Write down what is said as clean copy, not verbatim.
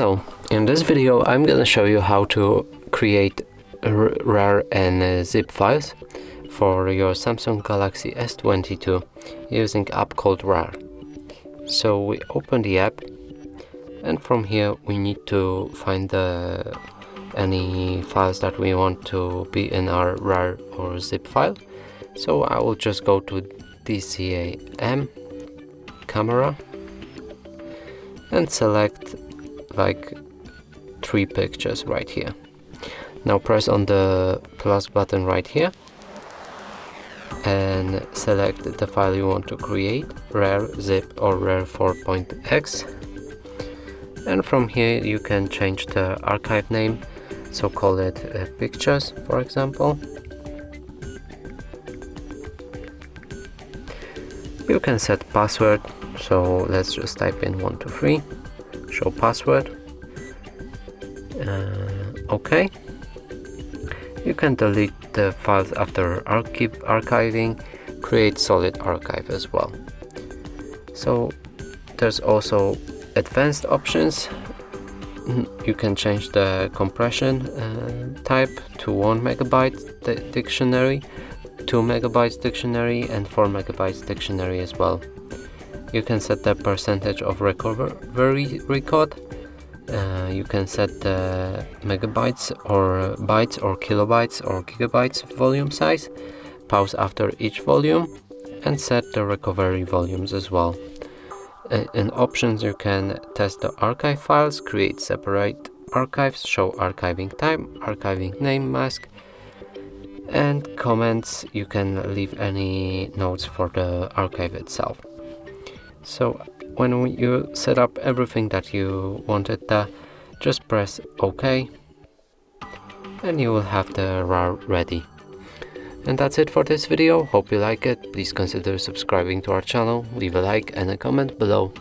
Hello, in this video I'm gonna show you how to create RAR and ZIP files for your Samsung Galaxy S22 using app called RAR. So we open the app, and from here we need to find any files that we want to be in our RAR or ZIP file. So I will just go to DCAM camera and select like 3 pictures right here. Now press on the plus button right here and select the file you want to create, RAR, ZIP or RAR4.x, and from here you can change the archive name, so call it pictures for example. You can set password, so let's just type in 123, show password. OK. You can delete the files after archiving, create solid archive as well. So there's also advanced options. You can change the compression type to 1 megabyte dictionary, 2 megabytes dictionary and 4 megabytes dictionary as well. You can set the percentage of recovery record. You can set the megabytes or bytes or kilobytes or gigabytes volume size, pause after each volume, and set the recovery volumes as well. In options you can test the archive files, create separate archives, show archiving time, archiving name mask, and comments. You can leave any notes for the archive itself. So when you set up everything that you wanted, just press OK and you will have the RAR ready. And that's it for this video. Hope you like it. Please consider subscribing to our channel, leave a like and a comment below.